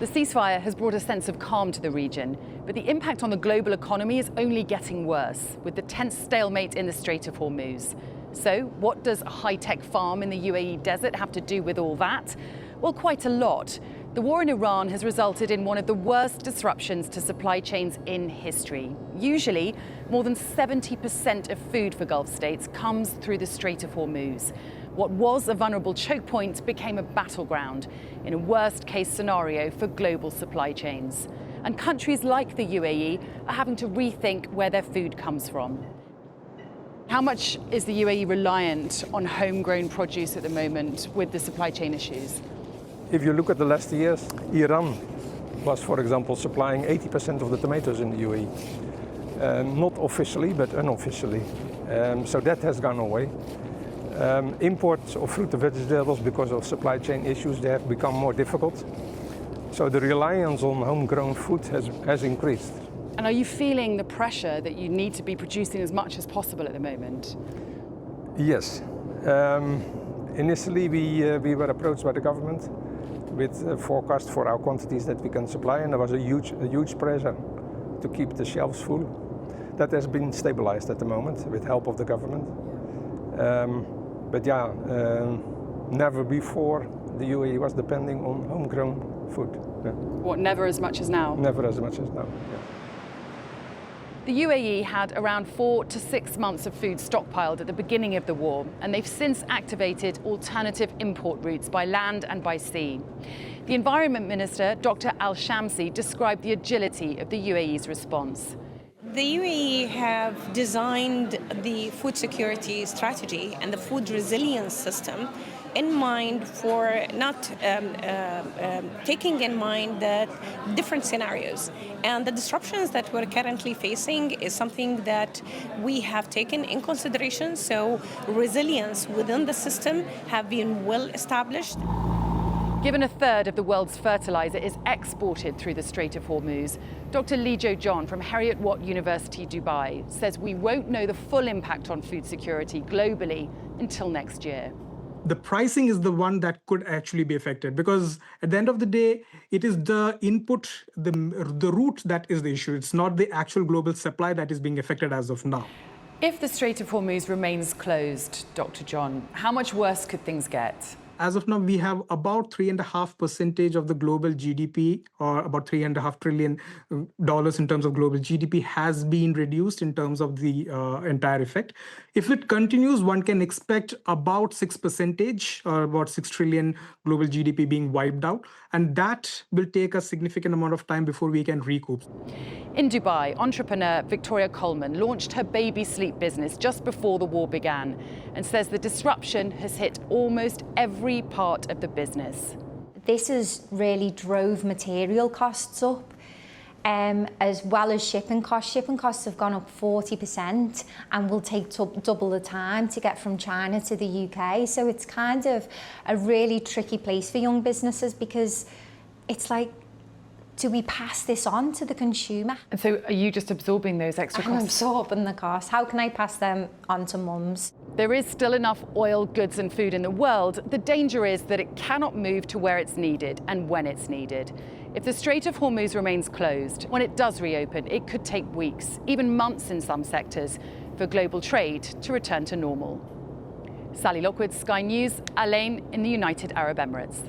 The ceasefire has brought a sense of calm to the region, but the impact on the global economy is only getting worse, with the tense stalemate in the Strait of Hormuz. So, what does a high-tech farm in the UAE desert have to do with all that? Well, quite a lot. The war in Iran has resulted in one of the worst disruptions to supply chains in history. Usually, more than 70% of food for Gulf states comes through the Strait of Hormuz. What was a vulnerable choke point became a battleground in a worst-case scenario for global supply chains. And countries like the UAE are having to rethink where their food comes from. How much is the UAE reliant on homegrown produce at the moment with the supply chain issues? If you look at the last years, Iran was, for example, supplying 80% of the tomatoes in the UAE. Not officially, but unofficially. So that has gone away. Imports of fruit and vegetables, because of supply chain issues, they have become more difficult. So the reliance on homegrown food has increased. And are you feeling the pressure that you need to be producing as much as possible at the moment? Yes. Initially, we were approached by the government with a forecast for our quantities that we can supply, and there was a huge pressure to keep the shelves full. That has been stabilized at the moment with help of the government. But yeah, never before the UAE was depending on homegrown food. Yeah. What, never as much as now? Never as much as now, yeah. The UAE had around 4 to 6 months of food stockpiled at the beginning of the war, and they've since activated alternative import routes by land and by sea. The Environment Minister, Dr. Al-Shamsi, described the agility of the UAE's response. The UAE have designed the food security strategy and the food resilience system in mind for not taking in mind the different scenarios. And the disruptions that we're currently facing is something that we have taken in consideration. So resilience within the system have been well established. Given a third of the world's fertilizer is exported through the Strait of Hormuz, Dr. Lijo John from Heriot-Watt University, Dubai, says we won't know the full impact on food security globally until next year. The pricing is the one that could actually be affected, because at the end of the day, it is the input, the route that is the issue. It's not the actual global supply that is being affected as of now. If the Strait of Hormuz remains closed, Dr. John, how much worse could things get? As of now, we have about 3.5% of the global GDP, or about $3.5 trillion in terms of global GDP, has been reduced in terms of the entire effect. If it continues, one can expect about 6%, or about 6 trillion global GDP being wiped out. And that will take a significant amount of time before we can recoup. In Dubai, entrepreneur Victoria Coleman launched her baby sleep business just before the war began and says the disruption has hit almost every part of the business. This has really drove material costs up, as well as shipping costs. Shipping costs have gone up 40% and will take double the time to get from China to the UK. So it's kind of a really tricky place for young businesses, because it's like, do we pass this on to the consumer? And so are you just absorbing those extra costs? I'm absorbing the cost. How can I pass them on to mums? There is still enough oil, goods and food in the world. The danger is that it cannot move to where it's needed and when it's needed. If the Strait of Hormuz remains closed, when it does reopen, it could take weeks, even months in some sectors, for global trade to return to normal. Sally Lockwood, Sky News, Al Ain in the United Arab Emirates.